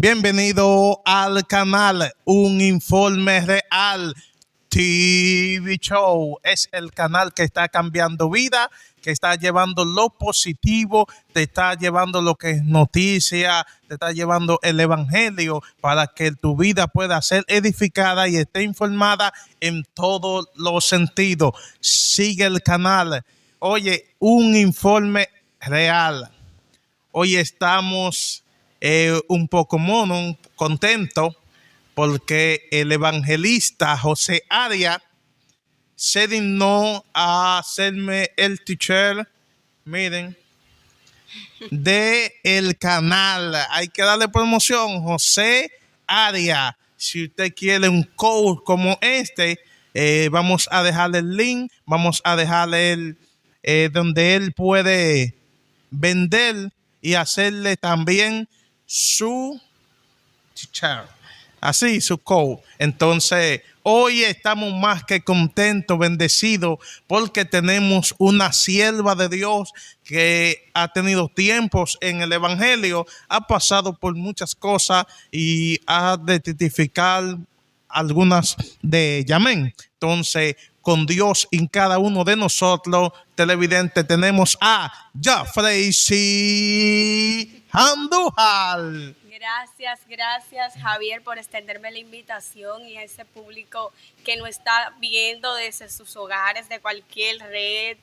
Bienvenido al canal Un Informe Real TV Show. Es el canal que está cambiando vida, que está llevando lo positivo, te está llevando lo que es noticia, te está llevando el evangelio para que tu vida pueda ser edificada y esté informada en todos los sentidos. Sigue el canal. Oye, Un Informe Real. Hoy estamos un poco contento porque el evangelista José Arias se dignó a hacerme el teacher, miren, de el canal. Hay que darle promoción, José Arias. Si usted quiere un coach como este, vamos a dejarle el link, vamos a dejarle donde él puede vender y hacerle también su teacher. Así, su coach. Entonces, hoy estamos más que contentos, bendecidos, porque tenemos una sierva de Dios que ha tenido tiempos en el evangelio, ha pasado por muchas cosas y ha de testificar algunas de ellas. Amén. Entonces, con Dios en cada uno de nosotros, televidente, tenemos a Jafreisi Andújar. Gracias Javier por extenderme la invitación y a ese público que nos está viendo desde sus hogares, de cualquier red.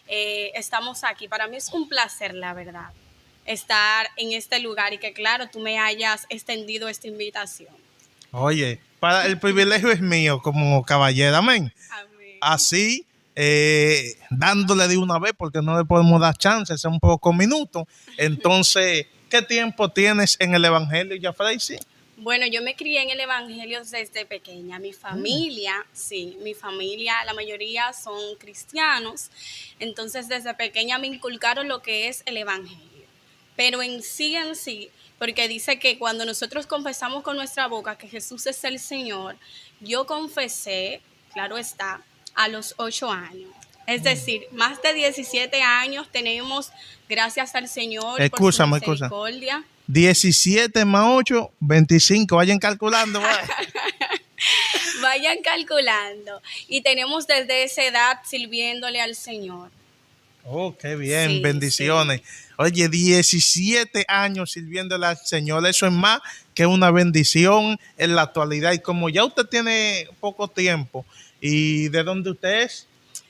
Estamos aquí. Para mí es un placer, la verdad, estar en este lugar y que claro, tú me hayas extendido esta invitación. Oye, para el privilegio es mío como caballero, amén. Amén. Así, dándole de una vez porque no le podemos dar chance, es un poco minutos. Entonces, ¿qué tiempo tienes en el evangelio, Jafreisi? Bueno, yo me crié en el evangelio desde pequeña. Mi familia, la mayoría son cristianos. Entonces, desde pequeña me inculcaron lo que es el evangelio. Pero en sí, porque dice que cuando nosotros confesamos con nuestra boca que Jesús es el Señor, yo confesé, claro está, a los 8 años. Es decir, más de 17 años tenemos, gracias al Señor, por su misericordia. 17 más 8, 25. Vayan calculando. Vayan calculando. Y tenemos desde esa edad sirviéndole al Señor. Oh, qué bien, sí, bendiciones. Sí. Oye, 17 años sirviéndole al Señor, eso es más que una bendición en la actualidad. Y como ya usted tiene poco tiempo, ¿y de dónde usted es?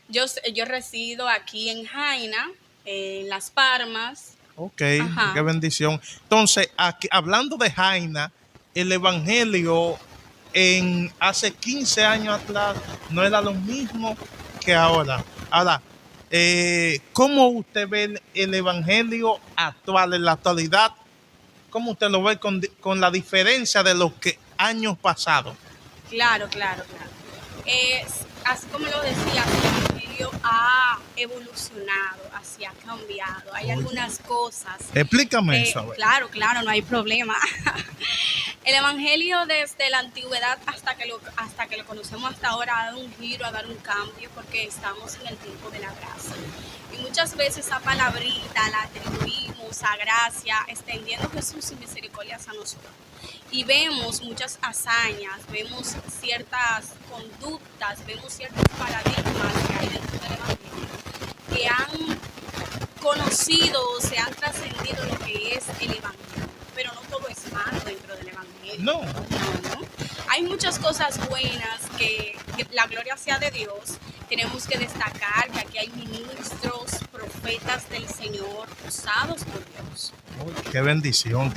Yo resido aquí en Jaina, en Las Palmas. Ok, ajá, qué bendición. Entonces, aquí, hablando de Jaina, el evangelio hace 15 años atrás no era lo mismo que ahora. Ahora, ¿cómo usted ve el evangelio actual, en la actualidad? ¿Cómo usted lo ve con la diferencia de los años pasados? Claro. Así como lo decía, el evangelio ha evolucionado, así ha cambiado. Hay algunas cosas. Explícame eso. Claro, no hay problema. El evangelio desde la antigüedad hasta que lo conocemos hasta ahora ha dado un giro, ha dado un cambio, porque estamos en el tiempo de la gracia. Y muchas veces esa palabrita la atribuimos a gracia, extendiendo Jesús y misericordias a nosotros. Y vemos muchas hazañas, vemos ciertas conductas, vemos ciertos paradigmas que hay dentro del evangelio que han conocido, se han trascendido lo que es el evangelio. Pero no todo es malo dentro del evangelio. No. Hay muchas cosas buenas que la gloria sea de Dios. Tenemos que destacar que aquí hay ministros, profetas del Señor usados por Dios. Qué bendición.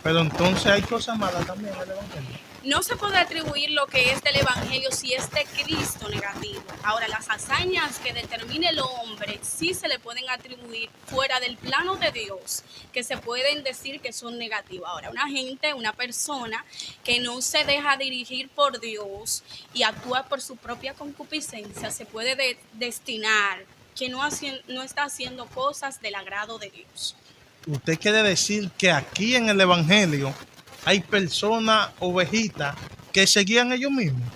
Pero entonces hay cosas malas también en el evangelio. No se puede atribuir lo que es del evangelio si es de Cristo negativo. Ahora, las hazañas que determine el hombre sí se le pueden atribuir fuera del plano de Dios, que se pueden decir que son negativas. Ahora, una persona que no se deja dirigir por Dios y actúa por su propia concupiscencia, se puede destinar que no está haciendo cosas del agrado de Dios. ¿Usted quiere decir que aquí en el evangelio hay personas ovejitas que seguían ellos mismos?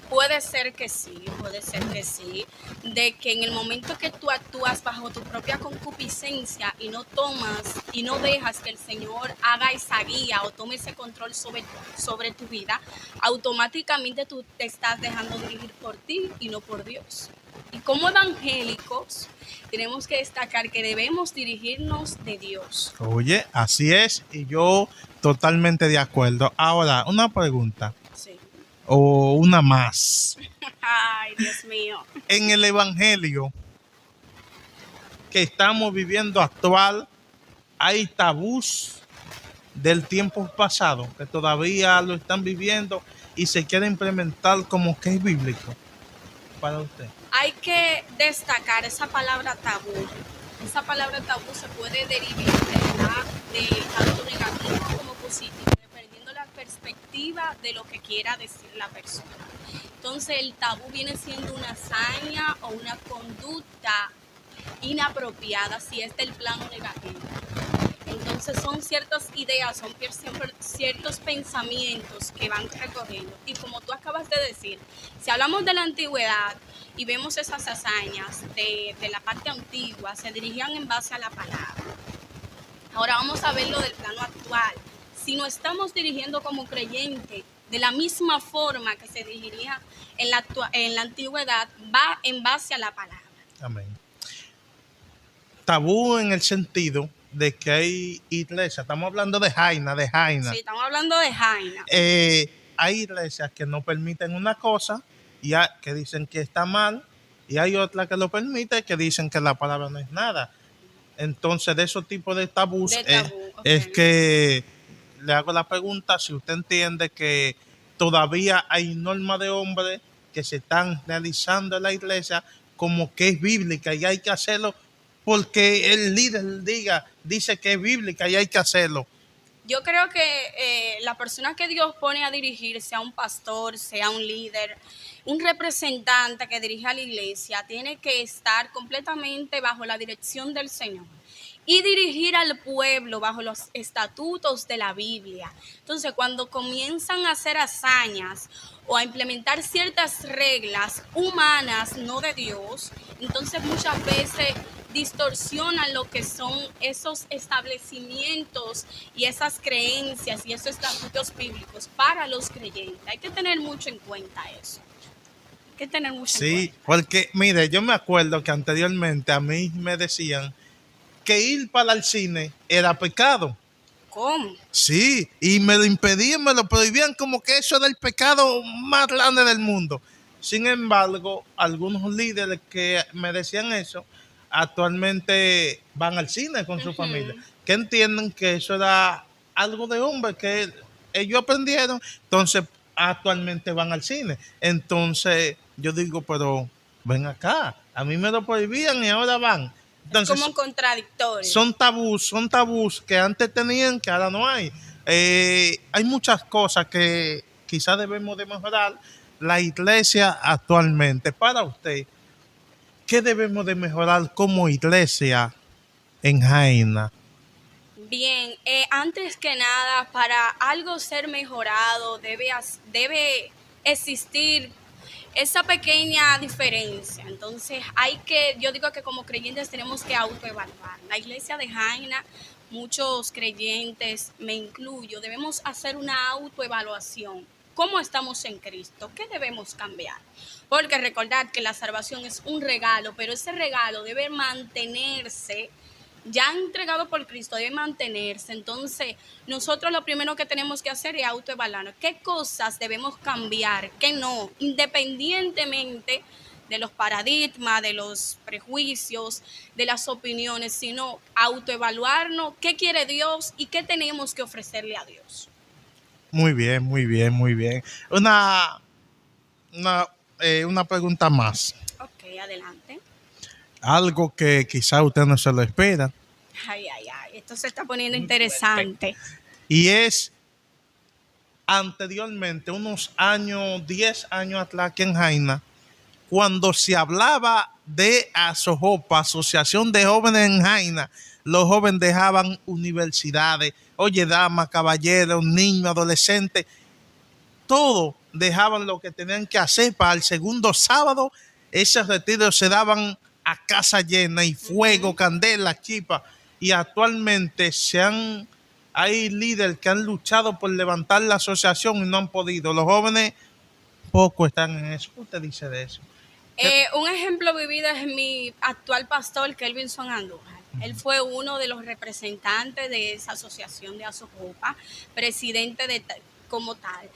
Puede ser que sí, de que en el momento que tú actúas bajo tu propia concupiscencia y no tomas y no dejas que el Señor haga esa guía o tome ese control sobre tu vida, automáticamente tú te estás dejando dirigir por ti y no por Dios. Y como evangélicos tenemos que destacar que debemos dirigirnos de Dios. Oye, así es, y yo totalmente de acuerdo. Ahora, una pregunta, Sí. o una más. Ay, Dios mío. En el evangelio que estamos viviendo actual, hay tabús del tiempo pasado que todavía lo están viviendo y se quiere implementar como que es bíblico para usted. Hay que destacar esa palabra tabú. Esa palabra tabú se puede derivar de tanto negativo como positivo, dependiendo la perspectiva de lo que quiera decir la persona. Entonces el tabú viene siendo una hazaña o una conducta inapropiada si es del plano negativo. Entonces son ciertas ideas, son ciertos pensamientos que van recorriendo. Y como tú acabas de decir, si hablamos de la antigüedad y vemos esas hazañas de la parte antigua, se dirigían en base a la palabra. Ahora vamos a verlo del plano actual. Si nos estamos dirigiendo como creyentes de la misma forma que se dirigiría en la antigüedad, va en base a la palabra. Amén. Tabú en el sentido de que hay iglesias, estamos hablando de Jaina. Sí, estamos hablando de Jaina. Hay iglesias que no permiten una cosa y que dicen que está mal, y hay otras que lo permiten que dicen que la palabra no es nada. Entonces, de esos tipos de tabús, Okay. es que le hago la pregunta si usted entiende que todavía hay normas de hombres que se están realizando en la iglesia como que es bíblica y hay que hacerlo porque el líder dice que es bíblica y hay que hacerlo. Yo creo que la persona que Dios pone a dirigir, sea un pastor, sea un líder, un representante que dirige a la iglesia, tiene que estar completamente bajo la dirección del Señor y dirigir al pueblo bajo los estatutos de la Biblia. Entonces, cuando comienzan a hacer hazañas o a implementar ciertas reglas humanas, no de Dios, entonces muchas veces distorsionan lo que son esos establecimientos y esas creencias y esos estatutos bíblicos para los creyentes. Hay que tener mucho en cuenta eso. Hay que tener mucho en cuenta. Sí, porque mire, yo me acuerdo que anteriormente a mí me decían que ir para el cine era pecado. ¿Cómo? Sí, y me lo impedían, me lo prohibían como que eso era el pecado más grande del mundo. Sin embargo, algunos líderes que me decían eso, actualmente van al cine con su familia, que entienden que eso era algo de hombre, que ellos aprendieron, entonces actualmente van al cine. Entonces yo digo, pero ven acá, a mí me lo prohibían y ahora van. Entonces, como contradictorio. Son tabús que antes tenían, que ahora no hay. Hay muchas cosas que quizás debemos de mejorar la iglesia actualmente. Para usted, ¿qué debemos de mejorar como iglesia en Jaina? Bien, antes que nada, para algo ser mejorado debe existir esa pequeña diferencia. Entonces yo digo que como creyentes tenemos que autoevaluar. La iglesia de Jaina, muchos creyentes, me incluyo, debemos hacer una autoevaluación. ¿Cómo estamos en Cristo? ¿Qué debemos cambiar? Porque recordad que la salvación es un regalo, pero ese regalo debe mantenerse ya entregado por Cristo, debe mantenerse. Entonces, nosotros lo primero que tenemos que hacer es autoevaluarnos. ¿Qué cosas debemos cambiar? ¿Qué no? Independientemente de los paradigmas, de los prejuicios, de las opiniones, sino autoevaluarnos qué quiere Dios y qué tenemos que ofrecerle a Dios. Muy bien, muy bien, muy bien. Una pregunta más. Ok, adelante. Algo que quizá usted no se lo espera. Ay, esto se está poniendo interesante. Y es anteriormente, unos años, 10 años atrás, aquí en Jaina, cuando se hablaba de ASOJOPA, Asociación de Jóvenes en Jaina, los jóvenes dejaban universidades, oye, damas, caballeros, niños, adolescentes, todo dejaban lo que tenían que hacer para el segundo sábado. Esos retiros se daban a casa llena y fuego, candela, chispa. Y actualmente hay líderes que han luchado por levantar la asociación y no han podido. Los jóvenes poco están en eso. ¿Qué usted dice de eso? Un ejemplo vivido es mi actual pastor, Kelvinson Andújar. Él fue uno de los representantes de esa asociación de Azojopa, presidente como tal.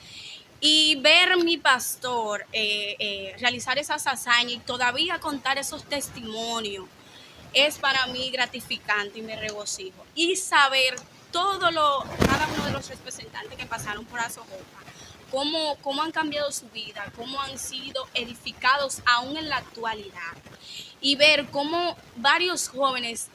Y ver mi pastor realizar esas hazañas y todavía contar esos testimonios es para mí gratificante y me regocijo. Y saber cada uno de los representantes que pasaron por Azojopa, cómo han cambiado su vida, cómo han sido edificados aún en la actualidad. Y ver cómo varios jóvenes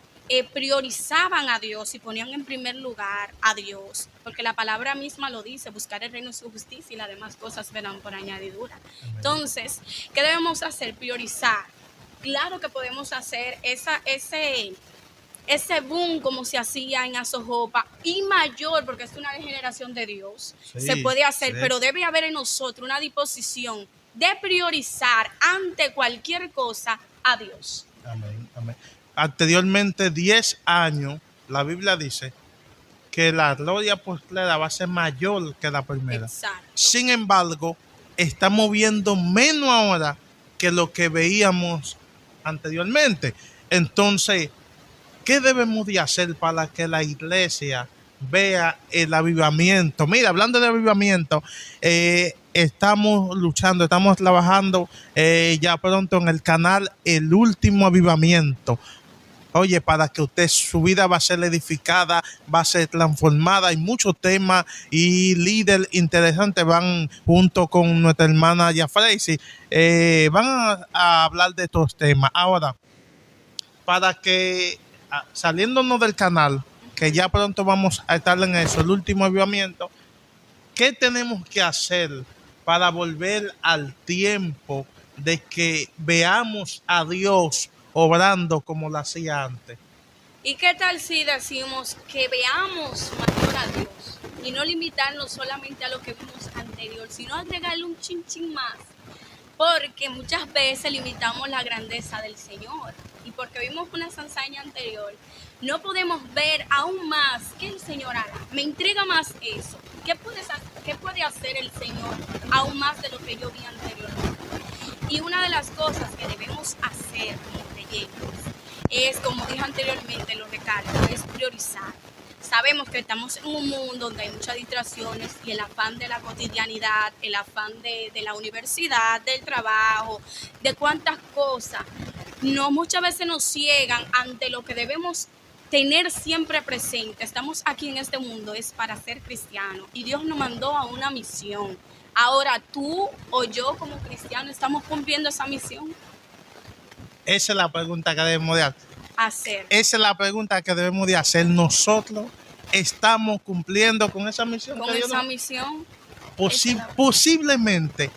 priorizaban a Dios y ponían en primer lugar a Dios, porque la palabra misma lo dice: buscar el reino y su justicia y las demás cosas verán por añadidura. Amén. Entonces, ¿qué debemos hacer? Priorizar. Claro que podemos hacer ese boom como se hacía en Azojopa y mayor, porque es una degeneración de Dios. Sí, se puede hacer, sí, pero debe haber en nosotros una disposición de priorizar ante cualquier cosa a Dios. Amén, amén. Anteriormente, 10 años, la Biblia dice que la gloria postrera va a ser mayor que la primera. Exacto. Sin embargo, estamos viendo menos ahora que lo que veíamos anteriormente. Entonces, ¿qué debemos de hacer para que la iglesia vea el avivamiento? Mira, hablando de avivamiento, estamos luchando, estamos trabajando ya pronto en el canal El Último Avivamiento. Oye, para que su vida va a ser edificada, va a ser transformada. Hay muchos temas y líderes interesantes van junto con nuestra hermana Yafracy. Van a hablar de estos temas. Ahora, para que saliéndonos del canal, que ya pronto vamos a estar en eso, el último avivamiento, ¿qué tenemos que hacer para volver al tiempo de que veamos a Dios obrando como lo hacía antes? ¿Y qué tal si decimos que veamos mayor a Dios y no limitarnos solamente a lo que vimos anterior, sino agregarle un chin más? Porque muchas veces limitamos la grandeza del Señor y porque vimos una hazaña anterior, no podemos ver aún más qué el Señor hará. Me intriga más eso. ¿Qué puede hacer el Señor aún más de lo que yo vi anteriormente? Y una de las cosas que debemos hacer como creyentes es, como dije anteriormente, lo recalco, es priorizar. Sabemos que estamos en un mundo donde hay muchas distracciones y el afán de la cotidianidad, el afán de la universidad, del trabajo, de cuántas cosas, muchas veces nos ciegan ante lo que debemos tener siempre presente. Estamos aquí en este mundo es para ser cristianos y Dios nos mandó a una misión. Ahora, tú o yo como cristianos estamos cumpliendo esa misión. Esa es la pregunta que debemos de hacer. Esa es la pregunta que debemos de hacer. Nosotros estamos cumpliendo con esa misión. Con esa misión. Posiblemente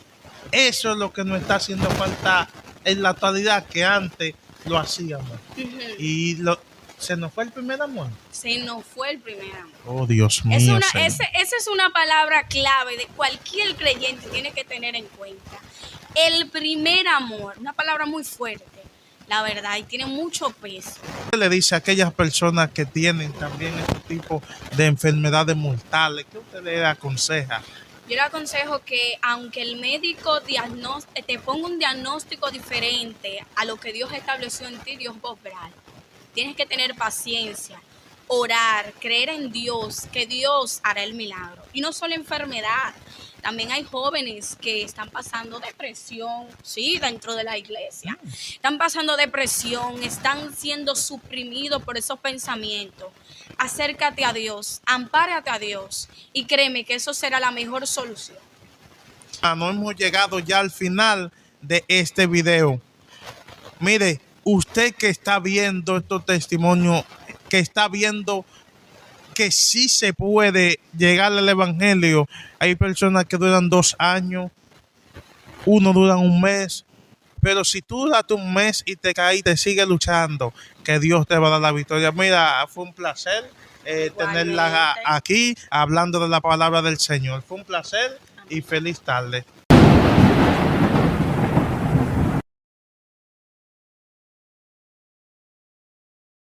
eso es lo que nos está haciendo falta en la actualidad, que antes lo hacíamos. Y se nos fue el primer amor. Se nos fue el primer amor. Oh, Dios mío. Esa es una palabra clave de cualquier creyente, tiene que tener en cuenta. El primer amor, una palabra muy fuerte, la verdad, y tiene mucho peso. ¿Qué le dice a aquellas personas que tienen también este tipo de enfermedades mortales? ¿Qué usted le aconseja? Yo le aconsejo que aunque el médico te ponga un diagnóstico diferente a lo que Dios estableció en ti, Dios va a obrar. Tienes que tener paciencia, orar, creer en Dios, que Dios hará el milagro. Y no solo enfermedad, también hay jóvenes que están pasando depresión, sí, dentro de la iglesia. Están pasando depresión, están siendo suprimidos por esos pensamientos. Acércate a Dios, ampárate a Dios y créeme que eso será la mejor solución. No hemos llegado ya al final de este video. Mire, usted que está viendo estos testimonios, que está viendo que sí se puede llegar al evangelio. Hay personas que duran 2 años, uno dura un mes, pero si tú duraste un mes y te caíste, sigue luchando, que Dios te va a dar la victoria. Mira, fue un placer tenerla aquí hablando de la palabra del Señor. Fue un placer y feliz tarde.